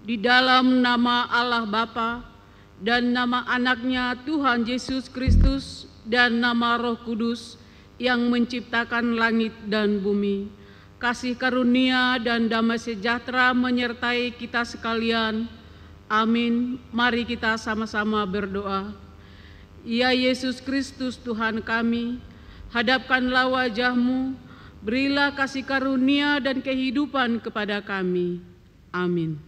di dalam nama Allah Bapa dan nama anaknya Tuhan Yesus Kristus dan nama Roh Kudus yang menciptakan langit dan bumi. Kasih karunia dan damai sejahtera menyertai kita sekalian. Amin. Mari kita sama-sama berdoa. Ya Yesus Kristus Tuhan kami, hadapkanlah wajah-Mu, berilah kasih karunia dan kehidupan kepada kami. Amin.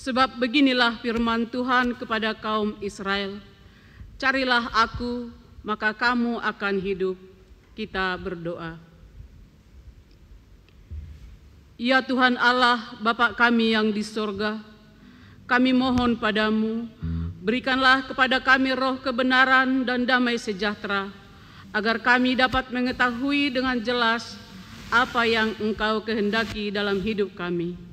Sebab beginilah firman Tuhan kepada kaum Israel, carilah aku, maka kamu akan hidup. Kita berdoa. Ya Tuhan Allah, Bapa kami yang di sorga, kami mohon padamu, berikanlah kepada kami roh kebenaran dan damai sejahtera, agar kami dapat mengetahui dengan jelas apa yang Engkau kehendaki dalam hidup kami.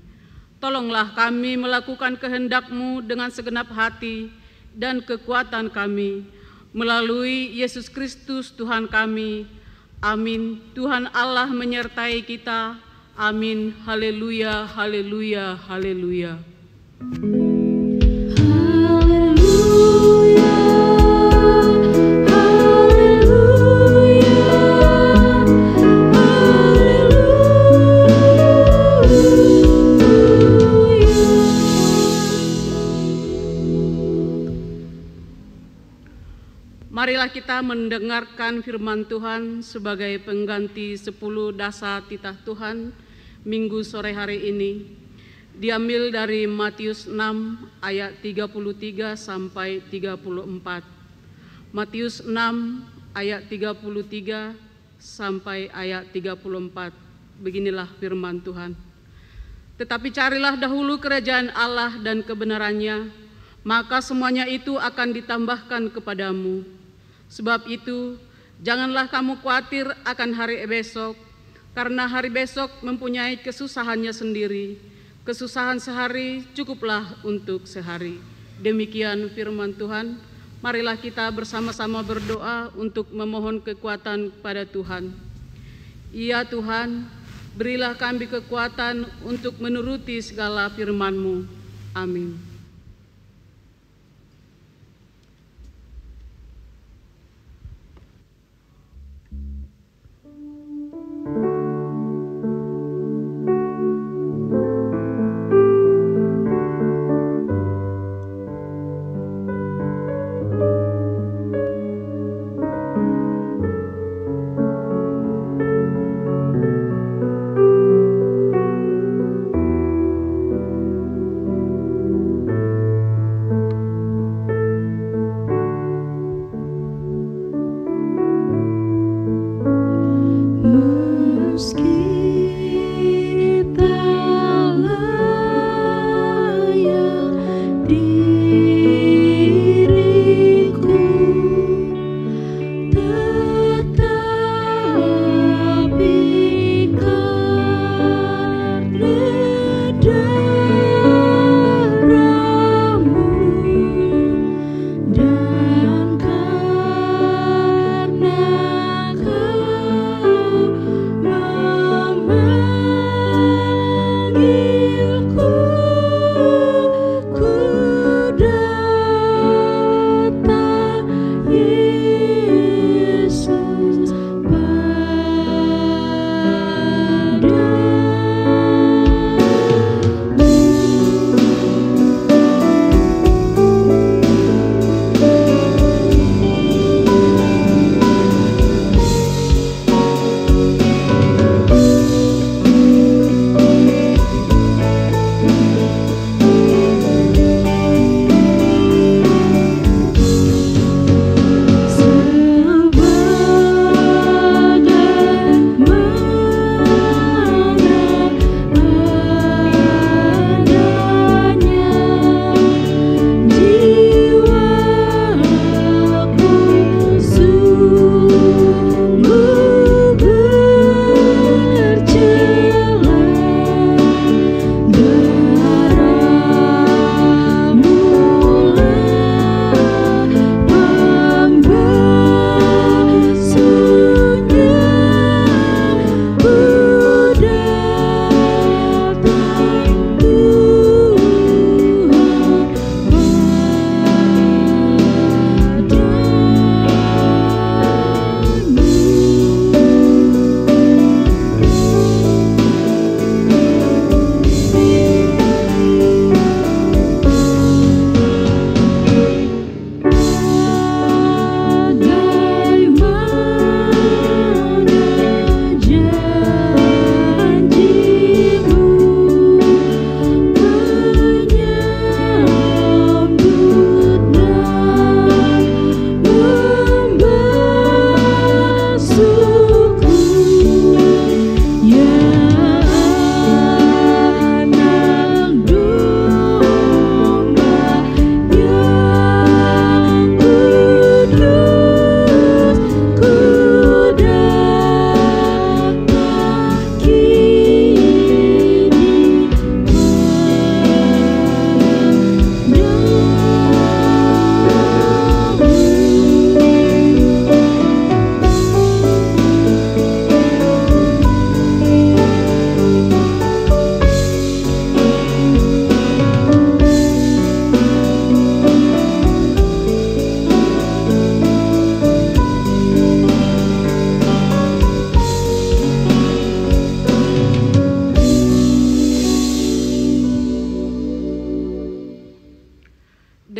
Tolonglah kami melakukan kehendak-Mu dengan segenap hati dan kekuatan kami, melalui Yesus Kristus Tuhan kami. Amin. Tuhan Allah menyertai kita. Amin. Haleluya, haleluya, haleluya. Haleluya, haleluya, marilah kita mendengarkan firman Tuhan sebagai pengganti 10 dasar titah Tuhan Minggu sore hari ini. Diambil dari Matius 6 ayat 33 sampai 34. Matius 6 ayat 33 sampai ayat 34. Beginilah firman Tuhan. Tetapi carilah dahulu kerajaan Allah dan kebenarannya, maka semuanya itu akan ditambahkan kepadamu. Sebab itu, janganlah kamu khawatir akan hari besok, karena hari besok mempunyai kesusahannya sendiri. Kesusahan sehari cukuplah untuk sehari. Demikian firman Tuhan. Marilah kita bersama-sama berdoa untuk memohon kekuatan pada Tuhan. Ya Tuhan, berilah kami kekuatan untuk menuruti segala firman-Mu. Amin.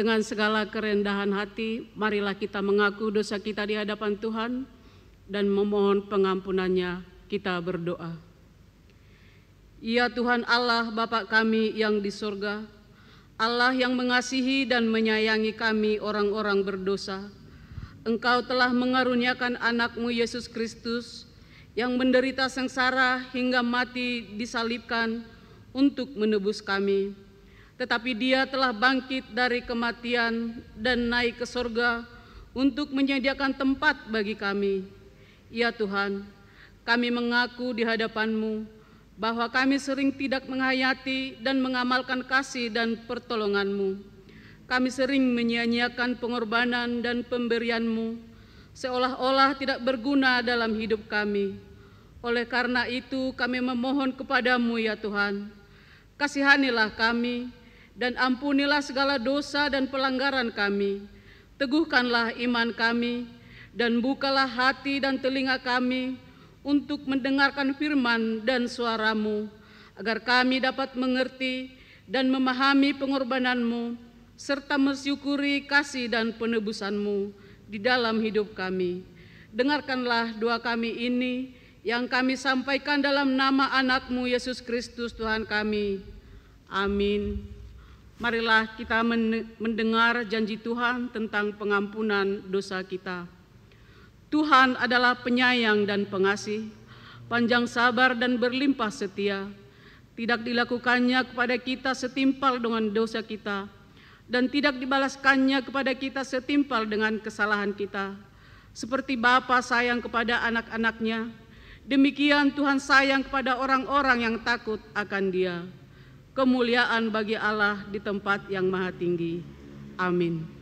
Dengan segala kerendahan hati, marilah kita mengaku dosa kita di hadapan Tuhan dan memohon pengampunannya. Kita berdoa. Ya Tuhan Allah Bapa kami yang di sorga, Allah yang mengasihi dan menyayangi kami orang-orang berdosa, Engkau telah mengaruniakan anak-Mu Yesus Kristus yang menderita sengsara hingga mati disalibkan untuk menebus kami. Tetapi Dia telah bangkit dari kematian dan naik ke sorga untuk menyediakan tempat bagi kami. Ya Tuhan, kami mengaku di hadapan-Mu bahwa kami sering tidak menghayati dan mengamalkan kasih dan pertolongan-Mu. Kami sering menyia-nyiakan pengorbanan dan pemberian-Mu, seolah-olah tidak berguna dalam hidup kami. Oleh karena itu kami memohon kepada-Mu ya Tuhan, kasihanilah kami dan ampunilah segala dosa dan pelanggaran kami. Teguhkanlah iman kami dan bukalah hati dan telinga kami untuk mendengarkan firman dan suara-Mu, agar kami dapat mengerti dan memahami pengorbanan-Mu serta mensyukuri kasih dan penebusan-Mu di dalam hidup kami. Dengarkanlah doa kami ini yang kami sampaikan dalam nama anak-Mu Yesus Kristus Tuhan kami. Amin. Marilah kita mendengar janji Tuhan tentang pengampunan dosa kita. Tuhan adalah penyayang dan pengasih, panjang sabar dan berlimpah setia. Tidak dilakukannya kepada kita setimpal dengan dosa kita, dan tidak dibalaskannya kepada kita setimpal dengan kesalahan kita. Seperti Bapa sayang kepada anak-anaknya, demikian Tuhan sayang kepada orang-orang yang takut akan Dia. Kemuliaan bagi Allah di tempat yang maha tinggi. Amin.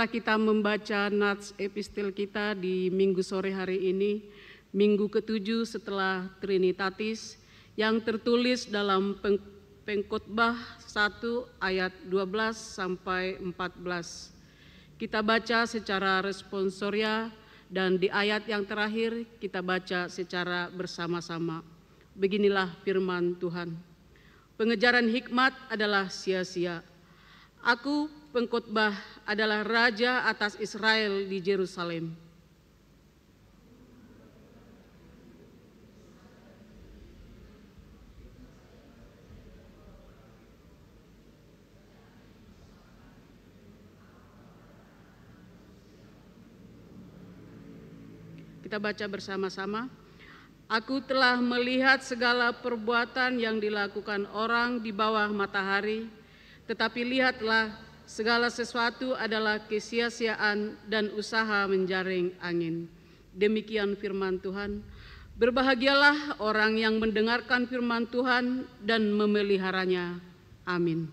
Marilah kita membaca nats epistel kita di minggu sore hari ini, minggu ke-7 setelah Trinitatis, yang tertulis dalam Pengkhotbah 1 ayat 12 sampai 14. Kita baca secara responsoria dan di ayat yang terakhir kita baca secara bersama-sama. Beginilah firman Tuhan. Pengejaran hikmat adalah sia-sia. Aku, pengkhotbah, adalah raja atas Israel di Yerusalem. Kita baca bersama-sama. Aku telah melihat segala perbuatan yang dilakukan orang di bawah matahari, tetapi lihatlah, segala sesuatu adalah kesia-siaan dan usaha menjaring angin. Demikian firman Tuhan. Berbahagialah orang yang mendengarkan firman Tuhan dan memeliharanya. Amin.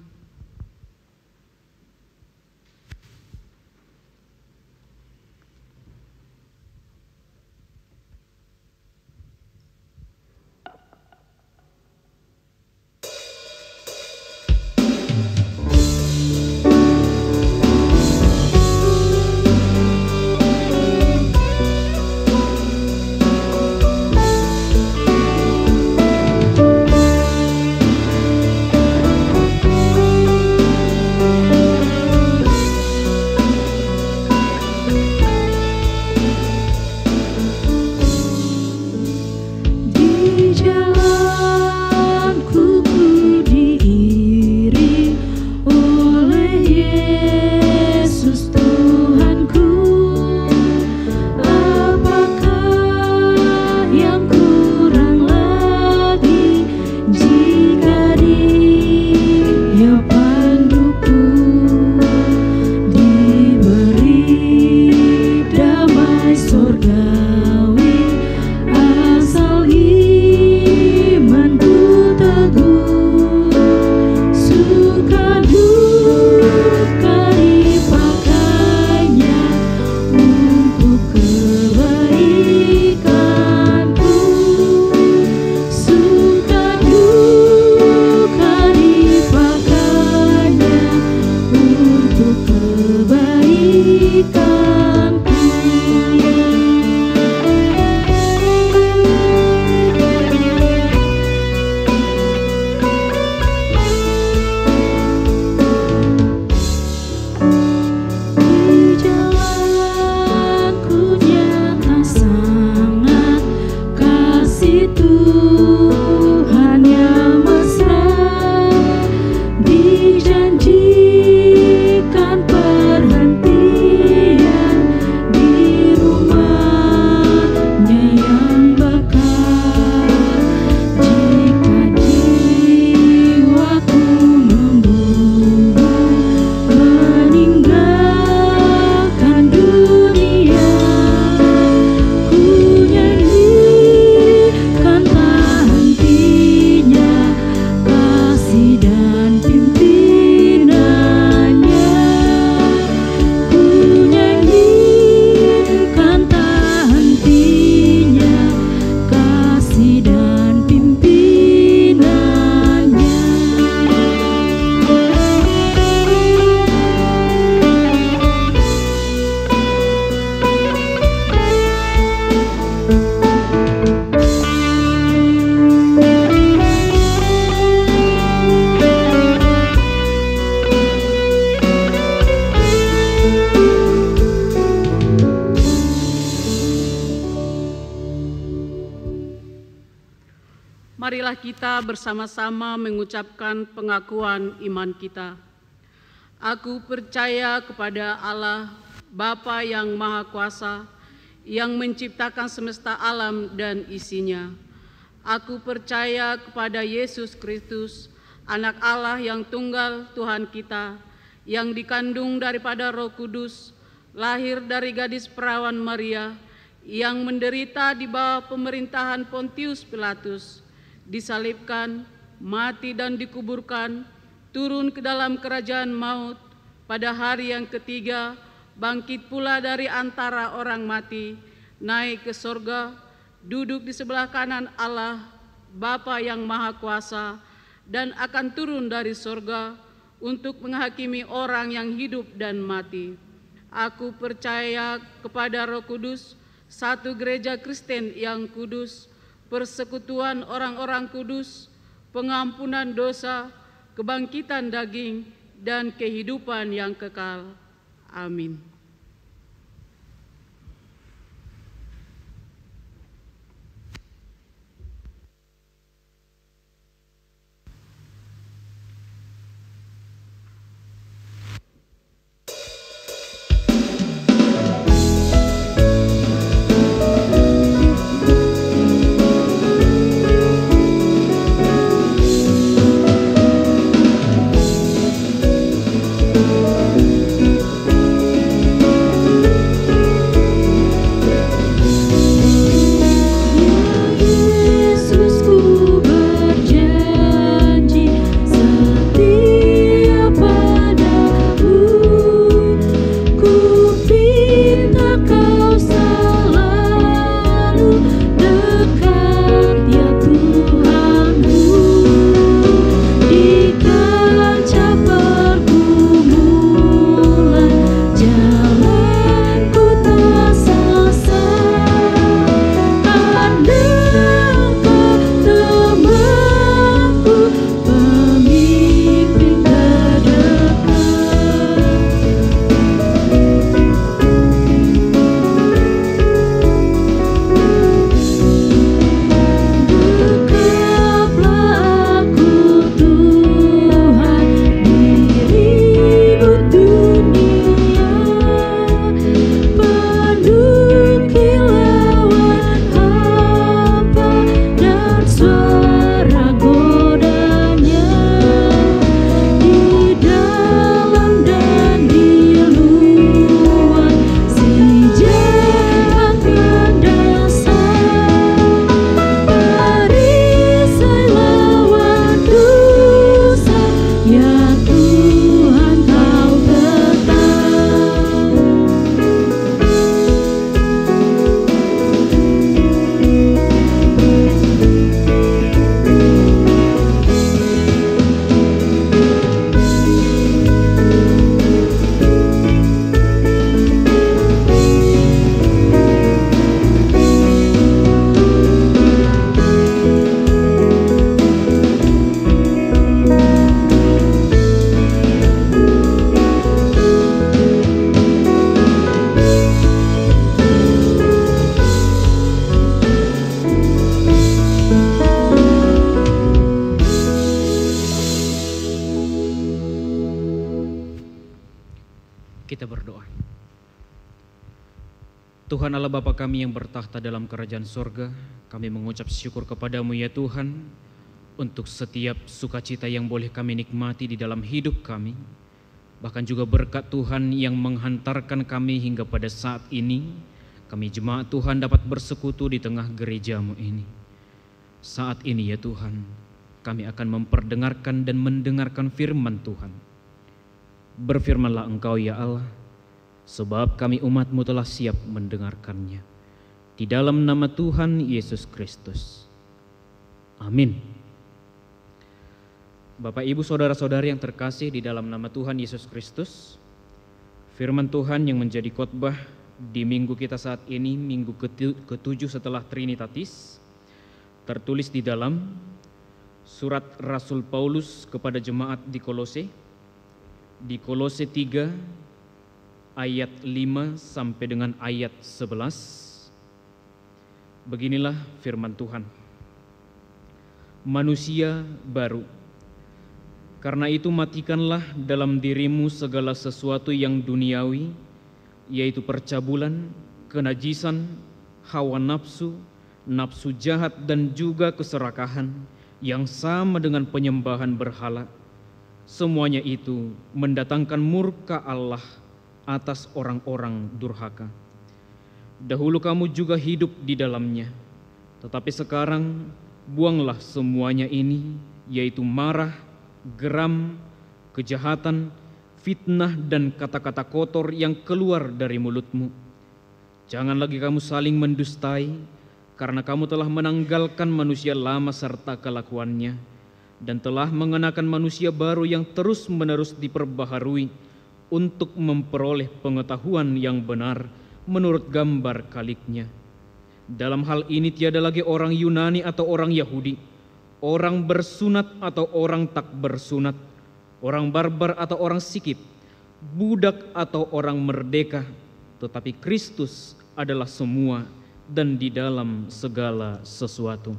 Marilah kita bersama-sama mengucapkan pengakuan iman kita. Aku percaya kepada Allah, Bapa yang Maha Kuasa, yang menciptakan semesta alam dan isinya. Aku percaya kepada Yesus Kristus, Anak Allah yang tunggal Tuhan kita, yang dikandung daripada Roh Kudus, lahir dari gadis perawan Maria, yang menderita di bawah pemerintahan Pontius Pilatus, disalibkan, mati dan dikuburkan, turun ke dalam kerajaan maut, pada hari yang ketiga bangkit pula dari antara orang mati, naik ke sorga, duduk di sebelah kanan Allah, Bapa yang Maha Kuasa, dan akan turun dari sorga untuk menghakimi orang yang hidup dan mati. Aku percaya kepada Roh Kudus, satu gereja Kristen yang kudus, persekutuan orang-orang kudus, pengampunan dosa, kebangkitan daging, dan kehidupan yang kekal. Amin. Kita berdoa. Tuhan Allah Bapa kami yang bertahta dalam kerajaan sorga, kami mengucap syukur kepadamu ya Tuhan, untuk setiap sukacita yang boleh kami nikmati di dalam hidup kami, bahkan juga berkat Tuhan yang menghantarkan kami hingga pada saat ini, kami jemaat Tuhan dapat bersekutu di tengah gerejamu ini. Saat ini ya Tuhan, kami akan memperdengarkan dan mendengarkan firman Tuhan. Berfirmanlah Engkau ya Allah, sebab kami umat-Mu telah siap mendengarkannya. Di dalam nama Tuhan Yesus Kristus. Amin. Bapak, Ibu, Saudara-saudari yang terkasih di dalam nama Tuhan Yesus Kristus, firman Tuhan yang menjadi khotbah di minggu kita saat ini, minggu ke-7 setelah Trinitatis, tertulis di dalam surat Rasul Paulus kepada jemaat di Kolose, di Kolose 3 ayat 5 sampai dengan ayat 11. Beginilah firman Tuhan. Manusia baru. Karena itu matikanlah dalam dirimu segala sesuatu yang duniawi, yaitu percabulan, kenajisan, hawa nafsu, nafsu jahat, dan juga keserakahan yang sama dengan penyembahan berhala. Semuanya itu mendatangkan murka Allah atas orang-orang durhaka. Dahulu kamu juga hidup di dalamnya, tetapi sekarang buanglah semuanya ini, yaitu marah, geram, kejahatan, fitnah dan kata-kata kotor yang keluar dari mulutmu. Jangan lagi kamu saling mendustai, karena kamu telah menanggalkan manusia lama serta kelakuannya, dan telah mengenakan manusia baru yang terus-menerus diperbaharui untuk memperoleh pengetahuan yang benar menurut gambar kaliknya. Dalam hal ini tiada lagi orang Yunani atau orang Yahudi, orang bersunat atau orang tak bersunat, orang barbar atau orang Sikip, budak atau orang merdeka, tetapi Kristus adalah semua dan di dalam segala sesuatu.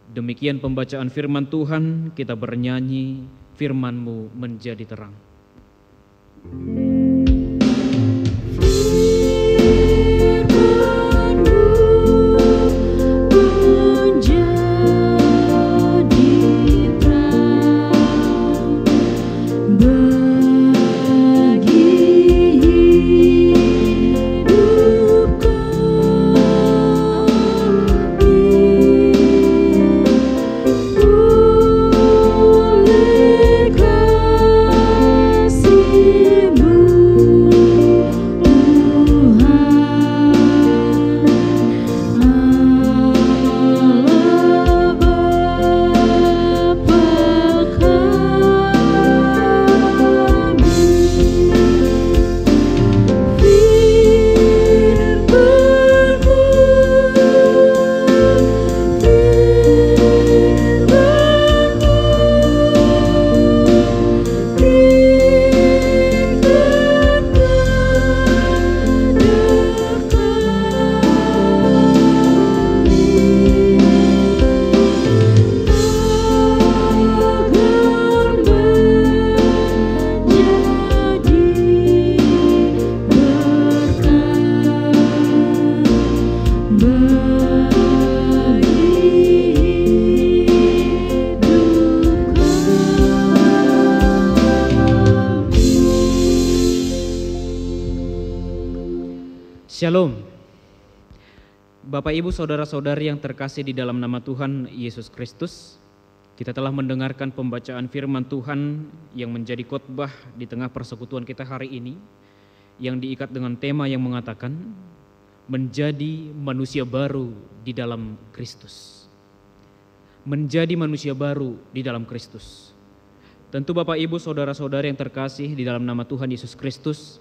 Demikian pembacaan firman Tuhan, kita bernyanyi, firman-Mu menjadi terang. Shalom. Bapak Ibu saudara-saudari yang terkasih di dalam nama Tuhan Yesus Kristus, kita telah mendengarkan pembacaan firman Tuhan yang menjadi khotbah di tengah persekutuan kita hari ini, yang diikat dengan tema yang mengatakan menjadi manusia baru di dalam Kristus. Menjadi manusia baru di dalam Kristus. Tentu Bapak Ibu saudara-saudari yang terkasih di dalam nama Tuhan Yesus Kristus,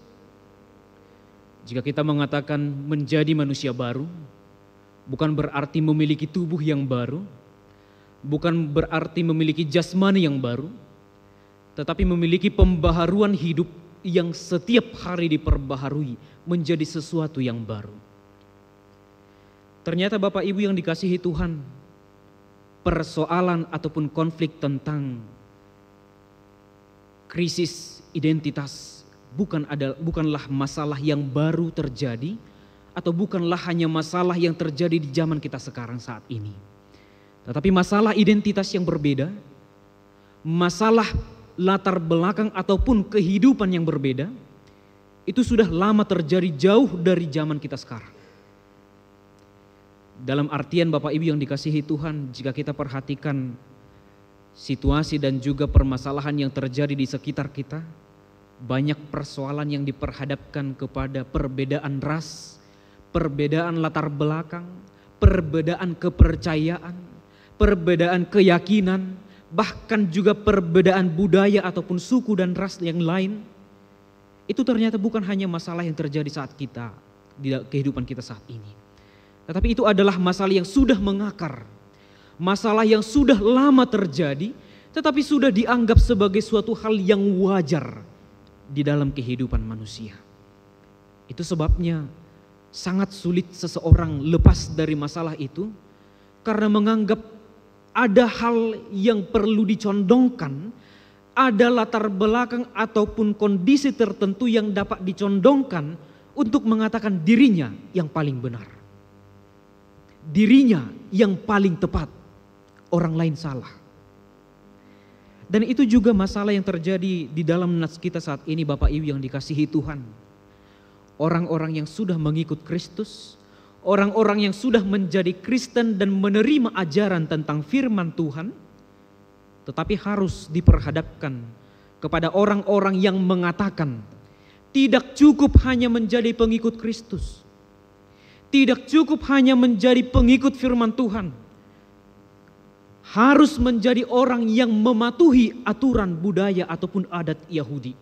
jika kita mengatakan menjadi manusia baru, bukan berarti memiliki tubuh yang baru, bukan berarti memiliki jasmani yang baru, tetapi memiliki pembaharuan hidup yang setiap hari diperbaharui menjadi sesuatu yang baru. Ternyata Bapak Ibu yang dikasihi Tuhan, persoalan ataupun konflik tentang krisis identitas bukanlah masalah yang baru terjadi, atau bukanlah hanya masalah yang terjadi di zaman kita sekarang saat ini. Tetapi masalah identitas yang berbeda, masalah latar belakang ataupun kehidupan yang berbeda, itu sudah lama terjadi jauh dari zaman kita sekarang. Dalam artian Bapak Ibu yang dikasihi Tuhan, jika kita perhatikan situasi dan juga permasalahan yang terjadi di sekitar kita, banyak persoalan yang diperhadapkan kepada perbedaan ras, perbedaan latar belakang, perbedaan kepercayaan, perbedaan keyakinan, bahkan juga perbedaan budaya ataupun suku dan ras yang lain. Itu ternyata bukan hanya masalah yang terjadi saat kita, di kehidupan kita saat ini. Tetapi itu adalah masalah yang sudah mengakar, masalah yang sudah lama terjadi, tetapi sudah dianggap sebagai suatu hal yang wajar di dalam kehidupan manusia. Itu sebabnya sangat sulit seseorang lepas dari masalah itu, karena menganggap ada hal yang perlu dicondongkan, ada latar belakang ataupun kondisi tertentu yang dapat dicondongkan untuk mengatakan dirinya yang paling benar, dirinya yang paling tepat, orang lain salah. Dan itu juga masalah yang terjadi di dalam nas kita saat ini Bapak Ibu yang dikasihi Tuhan. Orang-orang yang sudah mengikut Kristus, orang-orang yang sudah menjadi Kristen dan menerima ajaran tentang firman Tuhan, tetapi harus diperhadapkan kepada orang-orang yang mengatakan tidak cukup hanya menjadi pengikut Kristus, tidak cukup hanya menjadi pengikut firman Tuhan, harus menjadi orang yang mematuhi aturan budaya ataupun adat Yahudi.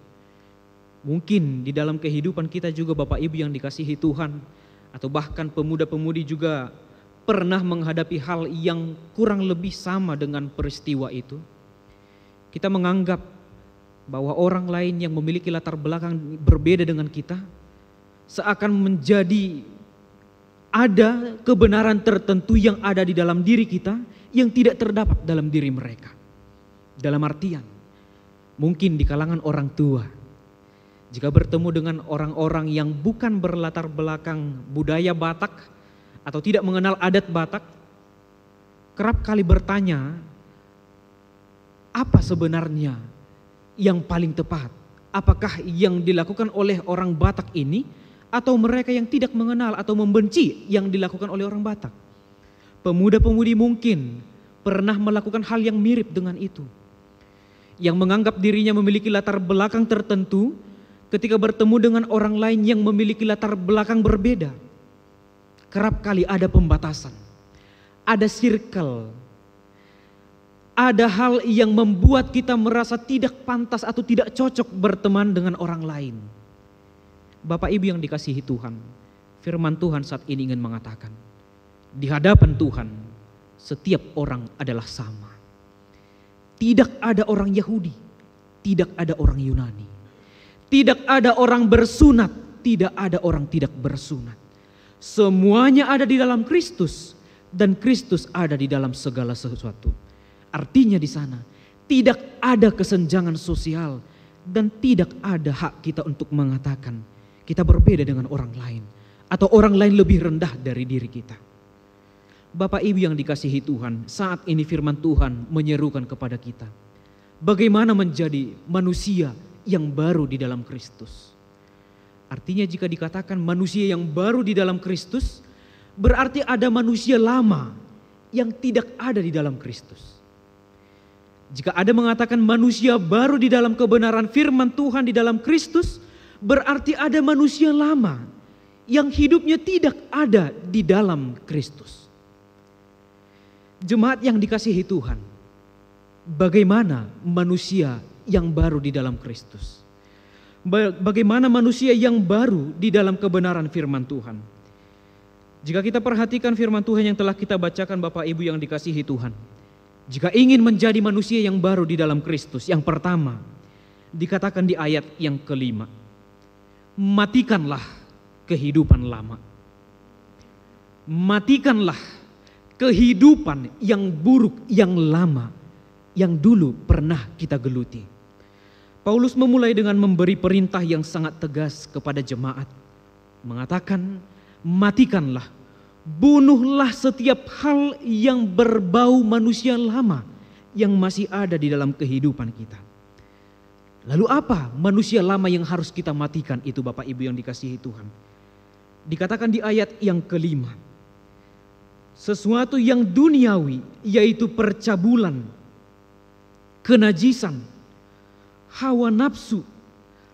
Mungkin di dalam kehidupan kita juga Bapak Ibu yang dikasihi Tuhan, atau bahkan pemuda-pemudi juga pernah menghadapi hal yang kurang lebih sama dengan peristiwa itu. Kita menganggap bahwa orang lain yang memiliki latar belakang berbeda dengan kita seakan menjadi ada kebenaran tertentu yang ada di dalam diri kita yang tidak terdapat dalam diri mereka. Dalam artian, mungkin di kalangan orang tua, jika bertemu dengan orang-orang yang bukan berlatar belakang budaya Batak atau tidak mengenal adat Batak, kerap kali bertanya, apa sebenarnya yang paling tepat? Apakah yang dilakukan oleh orang Batak ini atau mereka yang tidak mengenal atau membenci yang dilakukan oleh orang Batak? Pemuda-pemudi mungkin pernah melakukan hal yang mirip dengan itu, yang menganggap dirinya memiliki latar belakang tertentu. Ketika bertemu dengan orang lain yang memiliki latar belakang berbeda, kerap kali ada pembatasan, ada circle, ada hal yang membuat kita merasa tidak pantas atau tidak cocok berteman dengan orang lain. Bapak Ibu yang dikasihi Tuhan, firman Tuhan saat ini ingin mengatakan, di hadapan Tuhan setiap orang adalah sama. Tidak ada orang Yahudi, tidak ada orang Yunani, tidak ada orang bersunat, tidak ada orang tidak bersunat. Semuanya ada di dalam Kristus dan Kristus ada di dalam segala sesuatu. Artinya di sana tidak ada kesenjangan sosial dan tidak ada hak kita untuk mengatakan kita berbeda dengan orang lain atau orang lain lebih rendah dari diri kita. Bapak Ibu yang dikasihi Tuhan, saat ini firman Tuhan menyerukan kepada kita bagaimana menjadi manusia yang baru di dalam Kristus. Artinya jika dikatakan manusia yang baru di dalam Kristus, berarti ada manusia lama yang tidak ada di dalam Kristus. Jika ada mengatakan manusia baru di dalam kebenaran firman Tuhan di dalam Kristus, berarti ada manusia lama yang hidupnya tidak ada di dalam Kristus. Jemaat yang dikasihi Tuhan, bagaimana manusia yang baru di dalam Kristus? Bagaimana manusia yang baru di dalam kebenaran firman Tuhan? Jika kita perhatikan firman Tuhan yang telah kita bacakan Bapak Ibu yang dikasihi Tuhan, jika ingin menjadi manusia yang baru di dalam Kristus, yang pertama dikatakan di ayat yang kelima, matikanlah kehidupan lama. Matikanlah kehidupan yang buruk, yang lama, yang dulu pernah kita geluti. Paulus memulai dengan memberi perintah yang sangat tegas kepada jemaat. Mengatakan, matikanlah, bunuhlah setiap hal yang berbau manusia lama yang masih ada di dalam kehidupan kita. Lalu apa manusia lama yang harus kita matikan itu Bapak Ibu yang dikasihi Tuhan? Dikatakan di ayat yang kelima, sesuatu yang duniawi yaitu percabulan, kenajisan, hawa nafsu,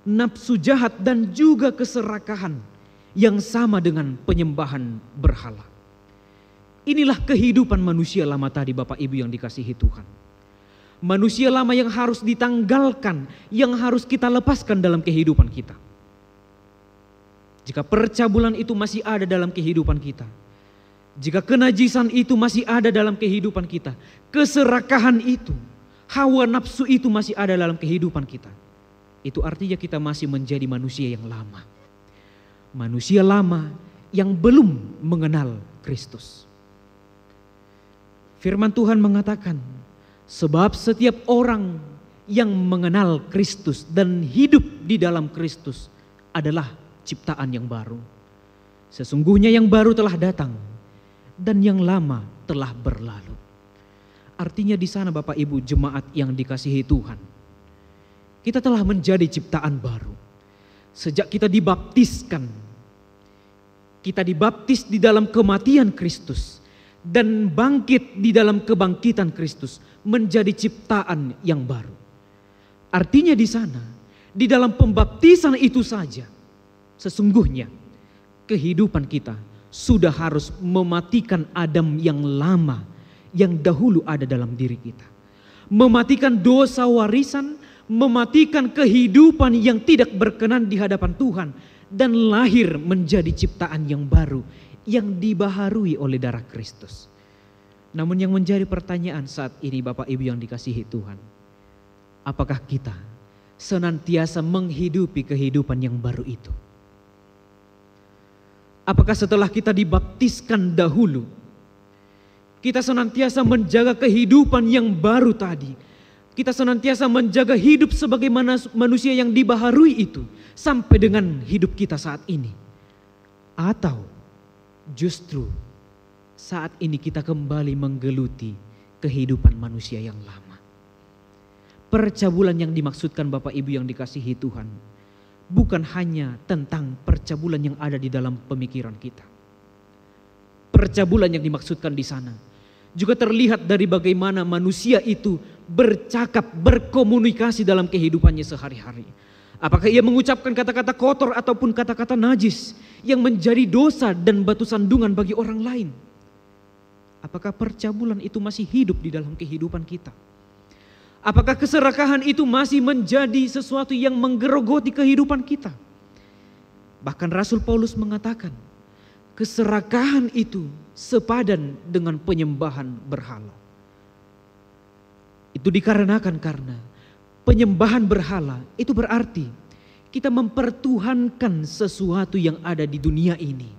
nafsu jahat dan juga keserakahan yang sama dengan penyembahan berhala. Inilah kehidupan manusia lama tadi Bapak Ibu yang dikasihi Tuhan. Manusia lama yang harus ditanggalkan, yang harus kita lepaskan dalam kehidupan kita. Jika percabulan itu masih ada dalam kehidupan kita, jika kenajisan itu masih ada dalam kehidupan kita, keserakahan itu, hawa nafsu itu masih ada dalam kehidupan kita, itu artinya kita masih menjadi manusia yang lama. Manusia lama yang belum mengenal Kristus. Firman Tuhan mengatakan, sebab setiap orang yang mengenal Kristus dan hidup di dalam Kristus adalah ciptaan yang baru. Sesungguhnya yang baru telah datang dan yang lama telah berlalu. Artinya di sana Bapak Ibu jemaat yang dikasihi Tuhan, kita telah menjadi ciptaan baru. Sejak kita dibaptiskan, kita dibaptis di dalam kematian Kristus dan bangkit di dalam kebangkitan Kristus, menjadi ciptaan yang baru. Artinya di sana, di dalam pembaptisan itu saja, sesungguhnya kehidupan kita sudah harus mematikan Adam yang lama, yang dahulu ada dalam diri kita. Mematikan dosa warisan, mematikan kehidupan yang tidak berkenan di hadapan Tuhan, dan lahir menjadi ciptaan yang baru, yang dibaharui oleh darah Kristus. Namun yang menjadi pertanyaan saat ini Bapak Ibu yang dikasihi Tuhan, apakah kita senantiasa menghidupi kehidupan yang baru itu? Apakah setelah kita dibaptiskan dahulu, kita senantiasa menjaga kehidupan yang baru tadi? Kita senantiasa menjaga hidup sebagaimana manusia yang dibaharui itu sampai dengan hidup kita saat ini? Atau justru saat ini kita kembali menggeluti kehidupan manusia yang lama? Percabulan yang dimaksudkan Bapak Ibu yang dikasihi Tuhan bukan hanya tentang percabulan yang ada di dalam pemikiran kita. Percabulan yang dimaksudkan di sana juga terlihat dari bagaimana manusia itu bercakap, berkomunikasi dalam kehidupannya sehari-hari. Apakah ia mengucapkan kata-kata kotor ataupun kata-kata najis yang menjadi dosa dan batu sandungan bagi orang lain? Apakah percabulan itu masih hidup di dalam kehidupan kita? Apakah keserakahan itu masih menjadi sesuatu yang menggerogoti kehidupan kita? Bahkan Rasul Paulus mengatakan, keserakahan itu sepadan dengan penyembahan berhala. Itu dikarenakan karena penyembahan berhala itu berarti kita mempertuhankan sesuatu yang ada di dunia ini.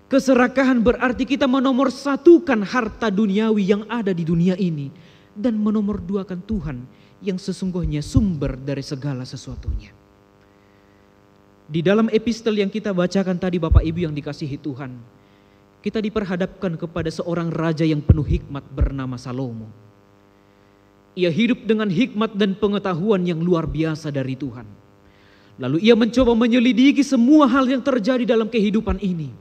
Keserakahan berarti kita menomorsatukan harta duniawi yang ada di dunia ini dan menomorduakan Tuhan yang sesungguhnya sumber dari segala sesuatunya. Di dalam epistel yang kita bacakan tadi Bapak Ibu yang dikasihi Tuhan, kita diperhadapkan kepada seorang raja yang penuh hikmat bernama Salomo. Ia hidup dengan hikmat dan pengetahuan yang luar biasa dari Tuhan. Lalu ia mencoba menyelidiki semua hal yang terjadi dalam kehidupan ini,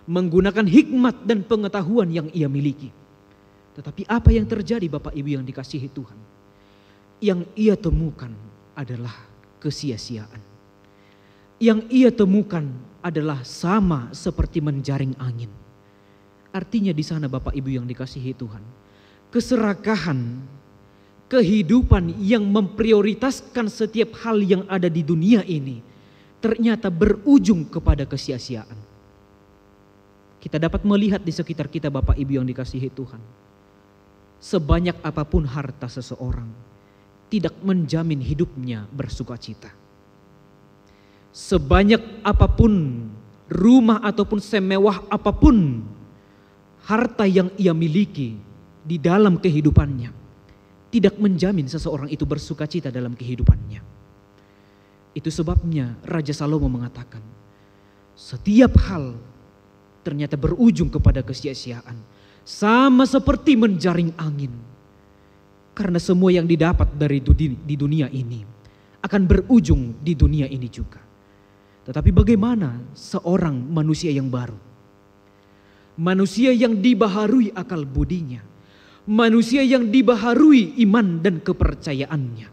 menggunakan hikmat dan pengetahuan yang ia miliki. Tetapi apa yang terjadi Bapak Ibu yang dikasihi Tuhan? Yang ia temukan adalah kesia-siaan. Yang ia temukan adalah sama seperti menjaring angin. Artinya di sana Bapak Ibu yang dikasihi Tuhan, keserakahan, kehidupan yang memprioritaskan setiap hal yang ada di dunia ini ternyata berujung kepada kesia-siaan. Kita dapat melihat di sekitar kita Bapak Ibu yang dikasihi Tuhan, sebanyak apapun harta seseorang tidak menjamin hidupnya bersukacita. Sebanyak apapun rumah ataupun semewah apapun harta yang ia miliki di dalam kehidupannya tidak menjamin seseorang itu bersukacita dalam kehidupannya. Itu sebabnya Raja Salomo mengatakan, setiap hal ternyata berujung kepada kesia-siaan, sama seperti menjaring angin. Karena semua yang didapat dari di dunia ini akan berujung di dunia ini juga. Tetapi bagaimana seorang manusia yang baru? Manusia yang dibaharui akal budinya, manusia yang dibaharui iman dan kepercayaannya.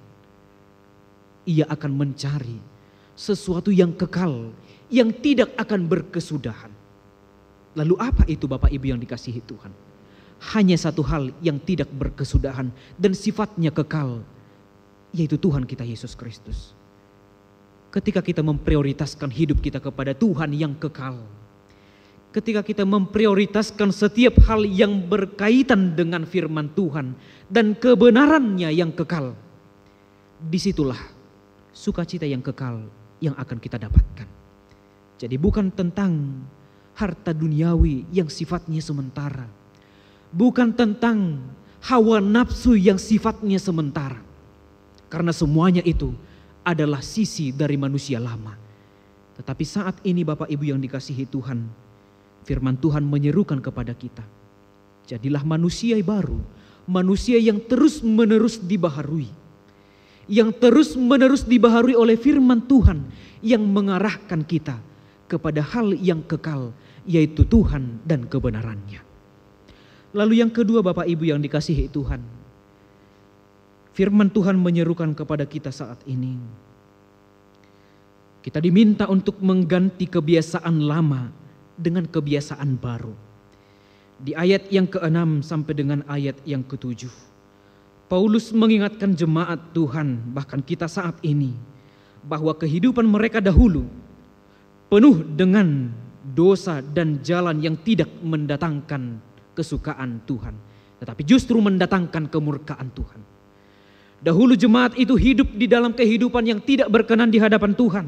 Ia akan mencari sesuatu yang kekal, yang tidak akan berkesudahan. Lalu apa itu Bapak Ibu yang dikasihi Tuhan? Hanya satu hal yang tidak berkesudahan dan sifatnya kekal, yaitu Tuhan kita Yesus Kristus. Ketika kita memprioritaskan hidup kita kepada Tuhan yang kekal, ketika kita memprioritaskan setiap hal yang berkaitan dengan firman Tuhan dan kebenarannya yang kekal, disitulah sukacita yang kekal yang akan kita dapatkan. Jadi bukan tentang harta duniawi yang sifatnya sementara, bukan tentang hawa nafsu yang sifatnya sementara, karena semuanya itu adalah sisi dari manusia lama. Tetapi saat ini Bapak Ibu yang dikasihi Tuhan, firman Tuhan menyerukan kepada kita, jadilah manusia baru, manusia yang terus menerus dibaharui, yang terus menerus dibaharui oleh firman Tuhan yang mengarahkan kita kepada hal yang kekal, yaitu Tuhan dan kebenarannya. Lalu yang kedua Bapak Ibu yang dikasihi Tuhan, Firman Tuhan menyerukan kepada kita saat ini. Kita diminta untuk mengganti kebiasaan lama dengan kebiasaan baru. Di ayat yang ke-6 sampai dengan ayat yang ke-7. Paulus mengingatkan jemaat Tuhan, bahkan kita saat ini, bahwa kehidupan mereka dahulu penuh dengan dosa dan jalan yang tidak mendatangkan kesukaan Tuhan, tetapi justru mendatangkan kemurkaan Tuhan. Dahulu jemaat itu hidup di dalam kehidupan yang tidak berkenan di hadapan Tuhan.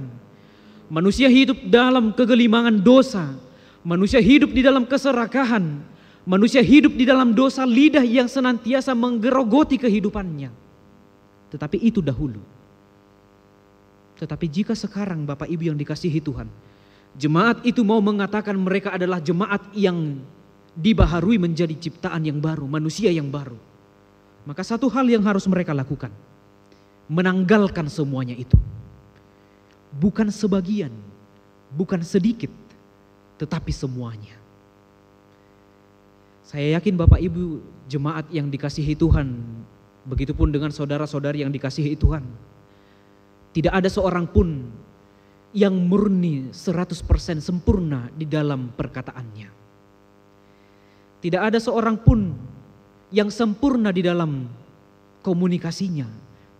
Manusia hidup dalam kegelimangan dosa. Manusia hidup di dalam keserakahan. Manusia hidup di dalam dosa lidah yang senantiasa menggerogoti kehidupannya. Tetapi itu dahulu. Tetapi jika sekarang Bapak Ibu yang dikasihi Tuhan, jemaat itu mau mengatakan mereka adalah jemaat yang dibaharui menjadi ciptaan yang baru, manusia yang baru, maka satu hal yang harus mereka lakukan, menanggalkan semuanya itu. Bukan sebagian, bukan sedikit, tetapi semuanya. Saya yakin Bapak Ibu jemaat yang dikasihi Tuhan, begitupun dengan saudara-saudari yang dikasihi Tuhan, tidak ada seorang pun yang murni 100% sempurna di dalam perkataannya. Tidak ada seorang pun yang sempurna di dalam komunikasinya,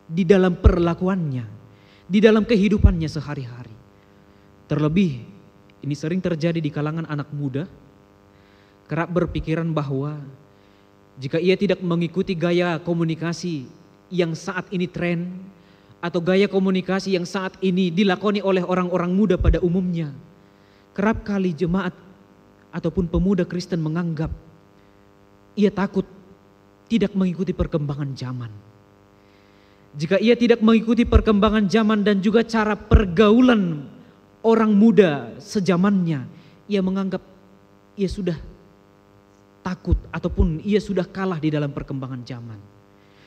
di dalam perlakuannya, di dalam kehidupannya sehari-hari. Terlebih ini sering terjadi di kalangan anak muda, kerap berpikiran bahwa jika ia tidak mengikuti gaya komunikasi yang saat ini tren, atau gaya komunikasi yang saat ini dilakoni oleh orang-orang muda pada umumnya, kerap kali jemaat ataupun pemuda Kristen menganggap ia takut tidak mengikuti perkembangan zaman. Jika ia tidak mengikuti perkembangan zaman dan juga cara pergaulan orang muda sejamannya, ia menganggap ia sudah takut ataupun ia sudah kalah di dalam perkembangan zaman.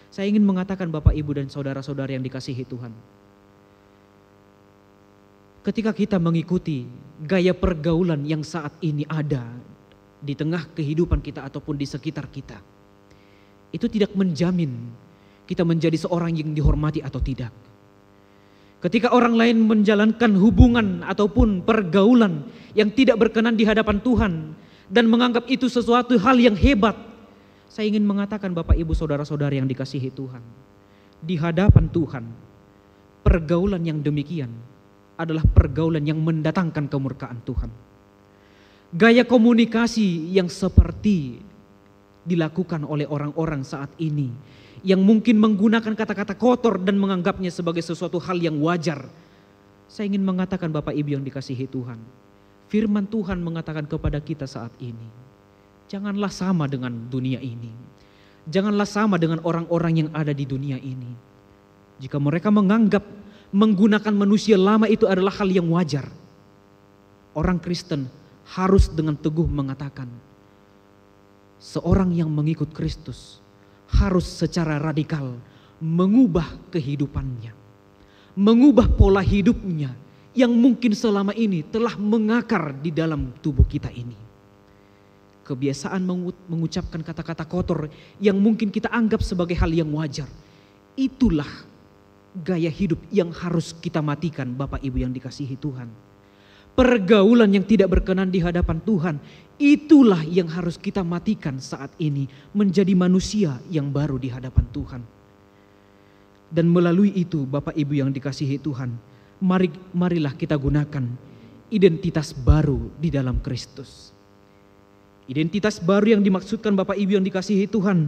Saya ingin mengatakan Bapak Ibu dan saudara-saudara yang dikasihi Tuhan, ketika kita mengikuti gaya pergaulan yang saat ini ada di tengah kehidupan kita ataupun di sekitar kita, itu tidak menjamin kita menjadi seorang yang dihormati atau tidak. Ketika orang lain menjalankan hubungan ataupun pergaulan yang tidak berkenan di hadapan Tuhan dan menganggap itu sesuatu hal yang hebat, saya ingin mengatakan Bapak Ibu saudara-saudari yang dikasihi Tuhan, di hadapan Tuhan, pergaulan yang demikian adalah pergaulan yang mendatangkan kemurkaan Tuhan. Gaya komunikasi yang seperti dilakukan oleh orang-orang saat ini, yang mungkin menggunakan kata-kata kotor dan menganggapnya sebagai sesuatu hal yang wajar. Saya ingin mengatakan Bapak Ibu yang dikasihi Tuhan, firman Tuhan mengatakan kepada kita saat ini, janganlah sama dengan dunia ini. Janganlah sama dengan orang-orang yang ada di dunia ini. Jika mereka menganggap menggunakan manusia lama itu adalah hal yang wajar, orang Kristen harus dengan teguh mengatakan, seorang yang mengikut Kristus harus secara radikal mengubah kehidupannya, mengubah pola hidupnya yang mungkin selama ini telah mengakar di dalam tubuh kita ini. Kebiasaan mengucapkan kata-kata kotor yang mungkin kita anggap sebagai hal yang wajar, itulah gaya hidup yang harus kita matikan Bapak Ibu yang dikasihi Tuhan. Pergaulan yang tidak berkenan di hadapan Tuhan, itulah yang harus kita matikan saat ini menjadi manusia yang baru di hadapan Tuhan. Dan melalui itu Bapak Ibu yang dikasihi Tuhan, marilah kita gunakan identitas baru di dalam Kristus. Identitas baru yang dimaksudkan Bapak Ibu yang dikasihi Tuhan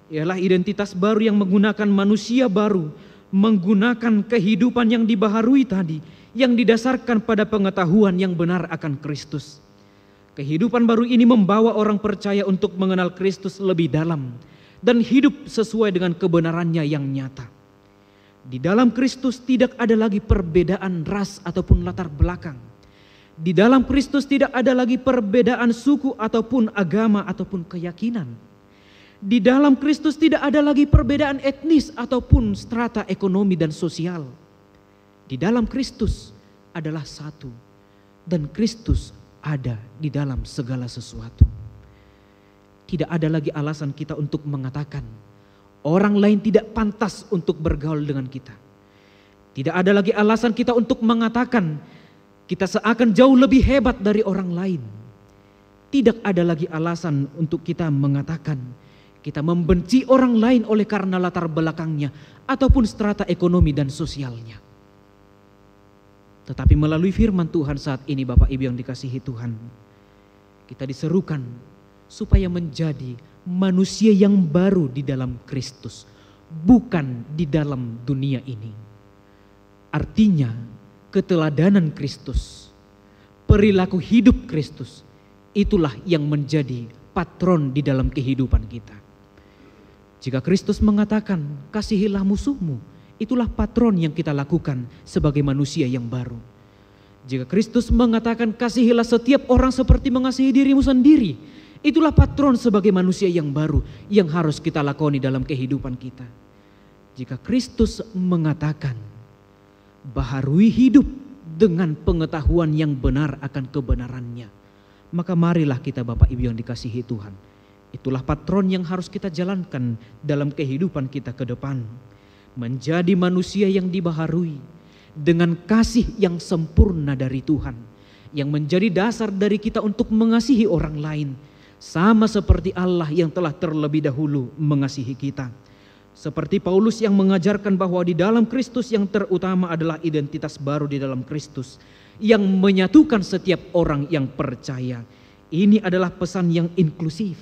ialah identitas baru yang menggunakan manusia baru, menggunakan kehidupan yang dibaharui tadi, yang didasarkan pada pengetahuan yang benar akan Kristus. Kehidupan baru ini membawa orang percaya untuk mengenal Kristus lebih dalam dan hidup sesuai dengan kebenarannya yang nyata. Di dalam Kristus tidak ada lagi perbedaan ras ataupun latar belakang. Di dalam Kristus tidak ada lagi perbedaan suku ataupun agama ataupun keyakinan. Di dalam Kristus tidak ada lagi perbedaan etnis ataupun strata ekonomi dan sosial. Di dalam Kristus adalah satu, dan Kristus ada di dalam segala sesuatu. Tidak ada lagi alasan kita untuk mengatakan Orang lain tidak pantas untuk bergaul dengan kita. Tidak ada lagi alasan kita untuk mengatakan kita seakan jauh lebih hebat dari orang lain. Tidak ada lagi alasan untuk kita mengatakan kita membenci orang lain oleh karena latar belakangnya ataupun strata ekonomi dan sosialnya. Tetapi melalui firman Tuhan saat ini Bapak Ibu yang dikasihi Tuhan, kita diserukan supaya menjadi manusia yang baru di dalam Kristus, bukan di dalam dunia ini. Artinya keteladanan Kristus, perilaku hidup Kristus, itulah yang menjadi patron di dalam kehidupan kita. Jika Kristus mengatakan kasihilah musuhmu, itulah patron yang kita lakukan sebagai manusia yang baru. Jika Kristus mengatakan kasihilah setiap orang seperti mengasihi dirimu sendiri, itulah patron sebagai manusia yang baru yang harus kita lakoni dalam kehidupan kita. Jika Kristus mengatakan baharui hidup dengan pengetahuan yang benar akan kebenarannya, maka marilah kita Bapak Ibu yang dikasihi Tuhan, itulah patron yang harus kita jalankan dalam kehidupan kita ke depan. Menjadi manusia yang dibaharui dengan kasih yang sempurna dari Tuhan, yang menjadi dasar dari kita untuk mengasihi orang lain, sama seperti Allah yang telah terlebih dahulu mengasihi kita. Seperti Paulus yang mengajarkan bahwa di dalam Kristus yang terutama adalah identitas baru di dalam Kristus, yang menyatukan setiap orang yang percaya. Ini adalah pesan yang inklusif,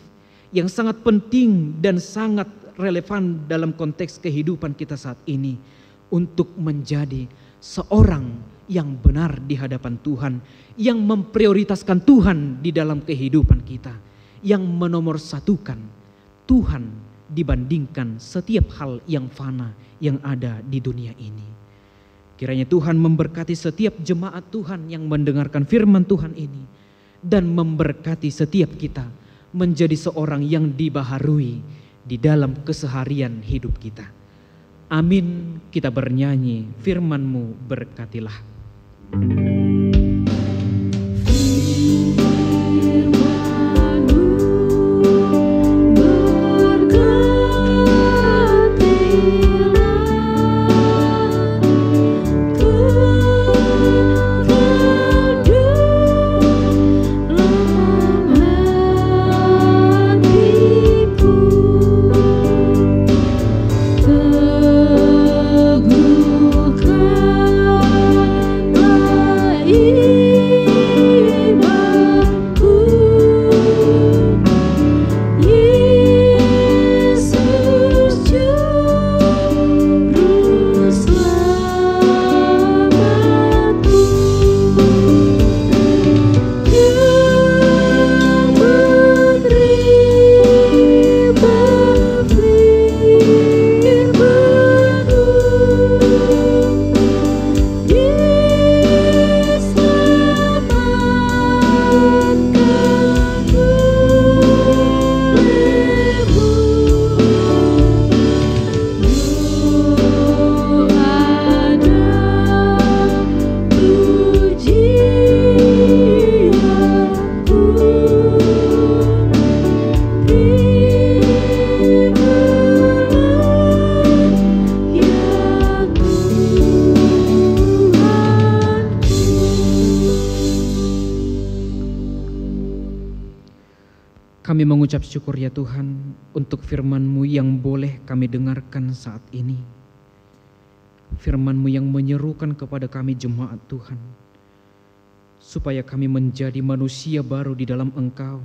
yang sangat penting dan sangat relevan dalam konteks kehidupan kita saat ini, untuk menjadi seorang yang benar di hadapan Tuhan, yang memprioritaskan Tuhan di dalam kehidupan kita, yang menomorsatukan Tuhan dibandingkan setiap hal yang fana yang ada di dunia ini. Kiranya Tuhan memberkati setiap jemaat Tuhan yang mendengarkan firman Tuhan ini, dan memberkati setiap kita menjadi seorang yang dibaharui di dalam keseharian hidup kita. Amin. Kita bernyanyi, firman-Mu berkatilah. Kami mengucap syukur ya Tuhan untuk firman-Mu yang boleh kami dengarkan saat ini. Firman-Mu yang menyerukan kepada kami jemaat Tuhan, supaya kami menjadi manusia baru di dalam Engkau,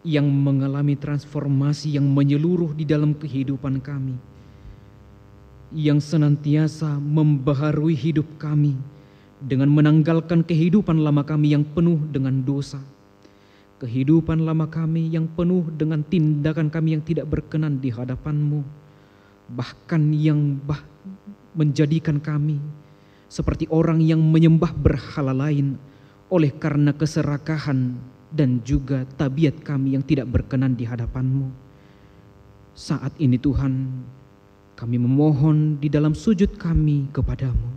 yang mengalami transformasi yang menyeluruh di dalam kehidupan kami, yang senantiasa membaharui hidup kami dengan menanggalkan kehidupan lama kami yang penuh dengan dosa, kehidupan lama kami yang penuh dengan tindakan kami yang tidak berkenan di hadapan-Mu, bahkan yang menjadikan kami seperti orang yang menyembah berhala lain oleh karena keserakahan dan juga tabiat kami yang tidak berkenan di hadapan-Mu. Saat ini Tuhan, kami memohon di dalam sujud kami kepadamu,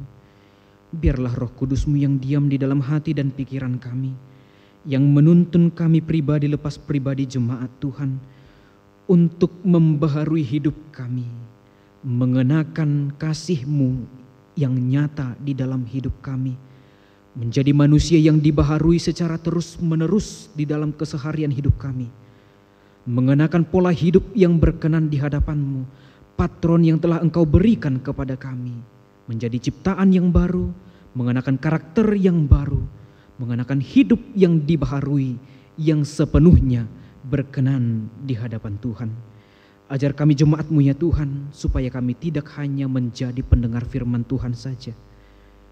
biarlah Roh Kudus-Mu yang diam di dalam hati dan pikiran kami, yang menuntun kami pribadi lepas pribadi jemaat Tuhan, untuk membaharui hidup kami, mengenakan kasih-Mu yang nyata di dalam hidup kami, menjadi manusia yang dibaharui secara terus-menerus di dalam keseharian hidup kami, mengenakan pola hidup yang berkenan di hadapan-Mu, patron yang telah Engkau berikan kepada kami, menjadi ciptaan yang baru, mengenakan karakter yang baru, mengenakan hidup yang dibaharui, yang sepenuhnya berkenan di hadapan Tuhan. Ajar kami jemaat-Mu ya Tuhan, supaya kami tidak hanya menjadi pendengar firman Tuhan saja,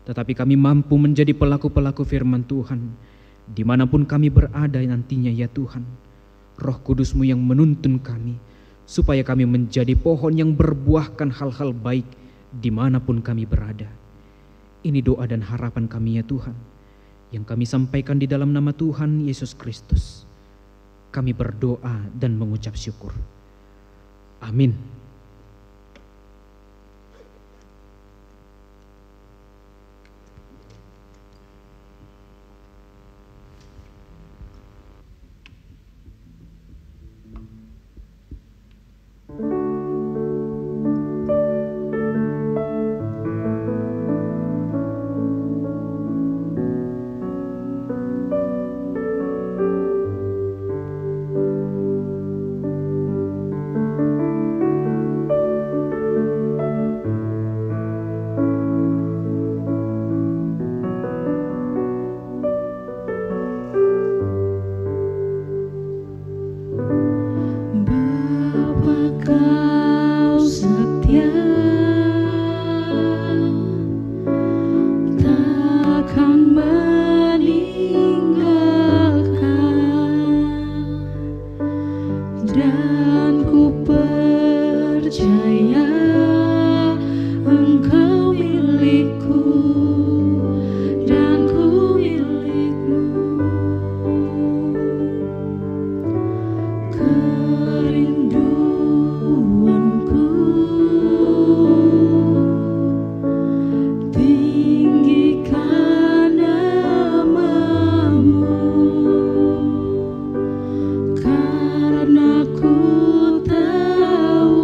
tetapi kami mampu menjadi pelaku-pelaku firman Tuhan, dimanapun kami berada nantinya ya Tuhan. Roh Kudus-Mu yang menuntun kami, supaya kami menjadi pohon yang berbuahkan hal-hal baik dimanapun kami berada. Ini doa dan harapan kami ya Tuhan, yang kami sampaikan di dalam nama Tuhan Yesus Kristus. Kami berdoa dan mengucap syukur. Amin. Karena ku tahu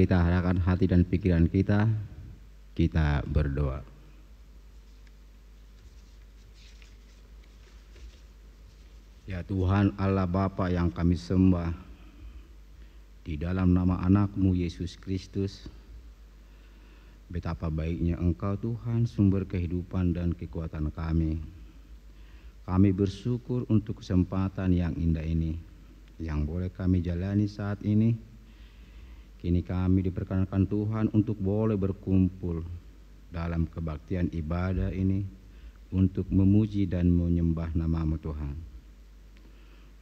kita arahkan hati dan pikiran kita, kita berdoa. Ya Tuhan Allah Bapa yang kami sembah, di dalam nama anak-Mu Yesus Kristus, betapa baiknya Engkau Tuhan, sumber kehidupan dan kekuatan kami. Kami bersyukur untuk kesempatan yang indah ini, yang boleh kami jalani saat ini. Kini kami diperkenankan Tuhan untuk boleh berkumpul dalam kebaktian ibadah ini, untuk memuji dan menyembah nama-Mu Tuhan.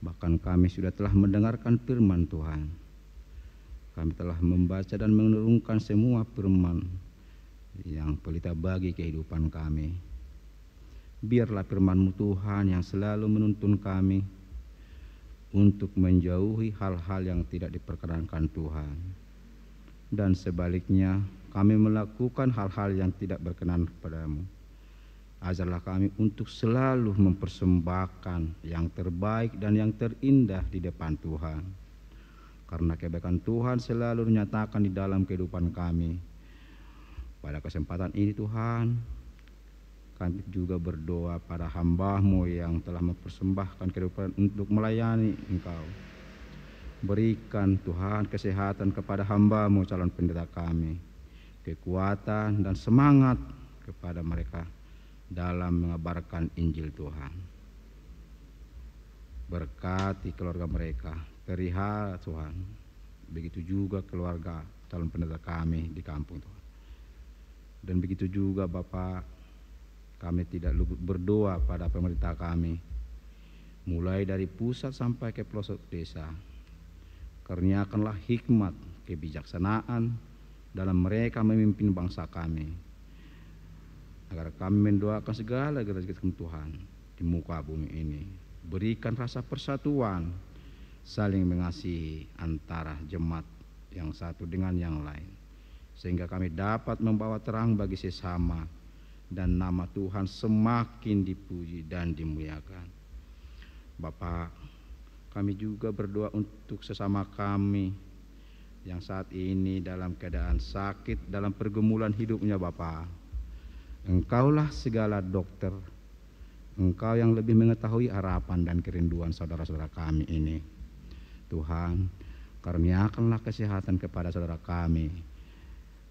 Bahkan kami sudah telah mendengarkan firman Tuhan. Kami telah membaca dan merenungkan semua firman yang pelita bagi kehidupan kami. Biarlah firman-Mu Tuhan yang selalu menuntun kami untuk menjauhi hal-hal yang tidak diperkenankan Tuhan. Dan sebaliknya kami melakukan hal-hal yang tidak berkenan kepadamu. Ajarlah kami untuk selalu mempersembahkan yang terbaik dan yang terindah di depan Tuhan. Karena kebaikan Tuhan selalu dinyatakan di dalam kehidupan kami. Pada kesempatan ini Tuhan, kami juga berdoa pada hamba-Mu yang telah mempersembahkan kehidupan untuk melayani Engkau. Berikan Tuhan kesehatan kepada hamba-Mu calon pendeta kami, kekuatan dan semangat kepada mereka dalam mengabarkan Injil Tuhan. Berkati keluarga mereka, pelihara Tuhan. Begitu juga keluarga calon pendeta kami di kampung Tuhan. Dan begitu juga Bapa, kami tidak luput berdoa pada pemerintah kami, mulai dari pusat sampai ke pelosok desa. Karuniakanlah hikmat, kebijaksanaan dalam mereka memimpin bangsa kami, agar kami mendoakan segala gereja Tuhan di muka bumi ini. Berikan rasa persatuan, saling mengasihi antara jemaat yang satu dengan yang lain, sehingga kami dapat membawa terang bagi sesama dan nama Tuhan semakin dipuji dan dimuliakan. Bapa, kami juga berdoa untuk sesama kami yang saat ini dalam keadaan sakit, dalam pergumulan hidupnya Bapa. Engkaulah segala dokter, Engkau yang lebih mengetahui harapan dan kerinduan saudara-saudara kami ini. Tuhan, karuniakanlah kesehatan kepada saudara kami,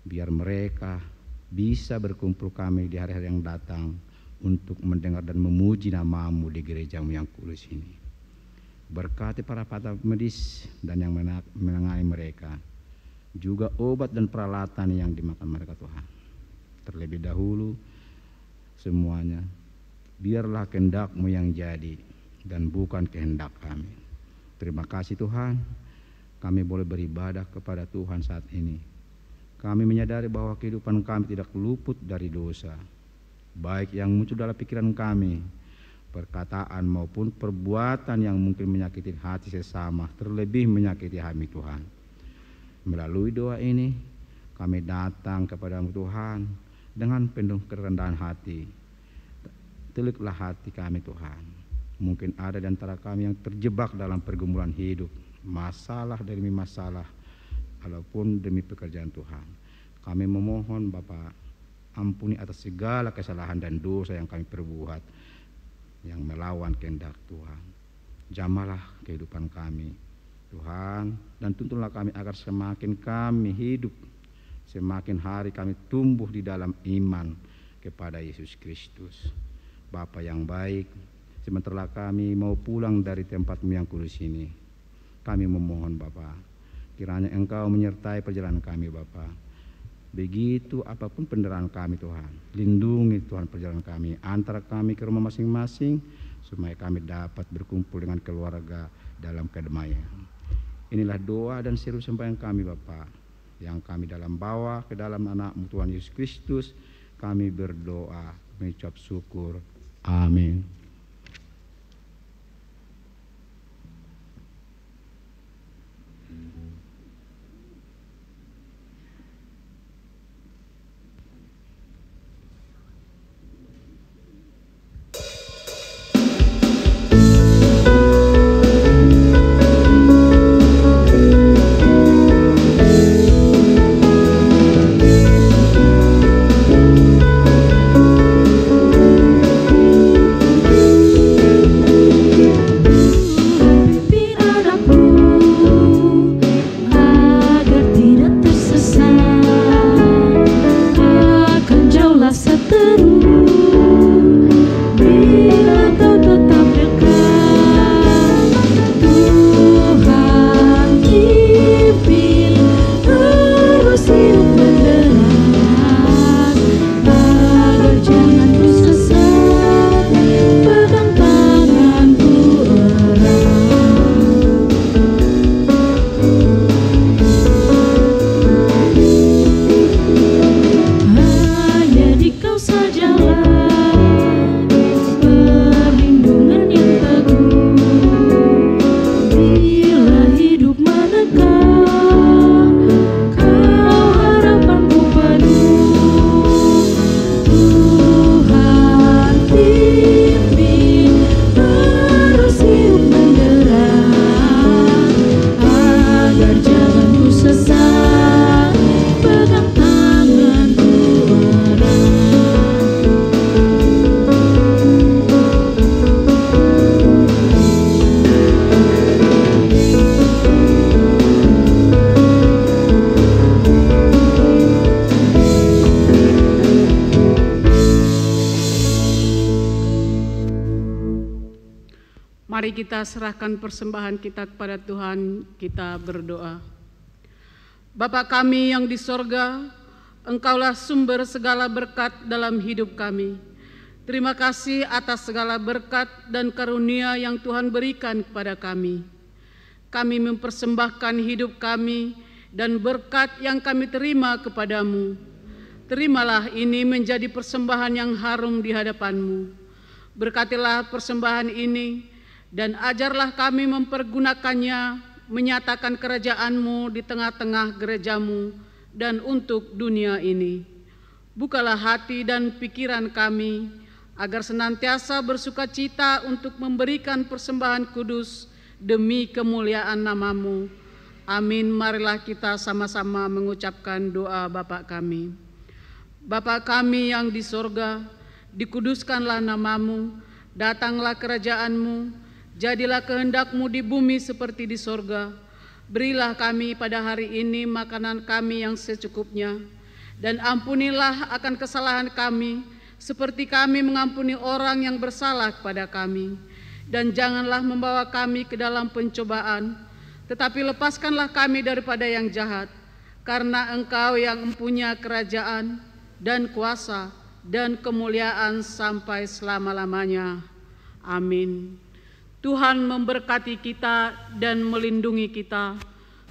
biar mereka bisa berkumpul kami di hari-hari yang datang untuk mendengar dan memuji nama-Mu di gereja-Mu yang kudus ini. Berkati para pakar medis dan yang menangani mereka, juga obat dan peralatan yang dimakan mereka Tuhan. Terlebih dahulu semuanya, biarlah kehendak-Mu yang jadi dan bukan kehendak kami. Terima kasih Tuhan, kami boleh beribadah kepada Tuhan saat ini. Kami menyadari bahwa kehidupan kami tidak luput dari dosa, baik yang muncul dalam pikiran kami, perkataan maupun perbuatan yang mungkin menyakiti hati sesama, terlebih menyakiti kami Tuhan. Melalui doa ini kami datang kepada-Mu Tuhan dengan penuh kerendahan hati. Teliklah hati kami Tuhan. Mungkin ada di antara kami yang terjebak dalam pergumulan hidup, masalah demi masalah, walaupun demi pekerjaan Tuhan. Kami memohon Bapa, ampuni atas segala kesalahan dan dosa yang kami perbuat yang melawan kehendak Tuhan. Jamahlah kehidupan kami Tuhan, dan tuntunlah kami agar semakin kami hidup, semakin hari kami tumbuh di dalam iman kepada Yesus Kristus. Bapa yang baik, sementara kami mau pulang dari tempat-Mu yang kudus ini, kami memohon Bapa, kiranya Engkau menyertai perjalanan kami Bapa. Begitu apapun penderitaan kami Tuhan, lindungi Tuhan perjalanan kami, antara kami ke rumah masing-masing, supaya kami dapat berkumpul dengan keluarga dalam kedamaian. Inilah doa dan seru sembahyang kami Bapa, yang kami dalam bawa ke dalam anak-Mu Tuhan Yesus Kristus. Kami berdoa mengucap syukur. Amin. Mari kita serahkan persembahan kita kepada Tuhan, kita berdoa. Bapa kami yang di sorga, Engkaulah sumber segala berkat dalam hidup kami. Terima kasih atas segala berkat dan karunia yang Tuhan berikan kepada kami. Kami mempersembahkan hidup kami dan berkat yang kami terima kepadamu. Terimalah ini menjadi persembahan yang harum di hadapan-Mu. Berkatilah persembahan ini dan ajarlah kami mempergunakannya, menyatakan kerajaan-Mu di tengah-tengah gereja-Mu dan untuk dunia ini. Bukalah hati dan pikiran kami, agar senantiasa bersukacita untuk memberikan persembahan kudus demi kemuliaan nama-Mu. Amin. Marilah kita sama-sama mengucapkan doa Bapa kami. Bapa kami yang di sorga, dikuduskanlah nama-Mu, datanglah kerajaan-Mu, jadilah kehendak-Mu di bumi seperti di sorga. Berilah kami pada hari ini makanan kami yang secukupnya, dan ampunilah akan kesalahan kami, seperti kami mengampuni orang yang bersalah kepada kami. Dan janganlah membawa kami ke dalam pencobaan, tetapi lepaskanlah kami daripada yang jahat, karena Engkau yang mempunyai kerajaan dan kuasa dan kemuliaan sampai selama-lamanya. Amin. Tuhan memberkati kita dan melindungi kita.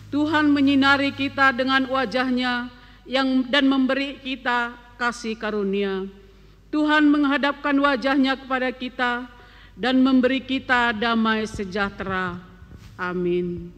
Tuhan menyinari kita dengan wajah-Nya dan memberi kita kasih karunia. Tuhan menghadapkan wajah-Nya kepada kita dan memberi kita damai sejahtera. Amin.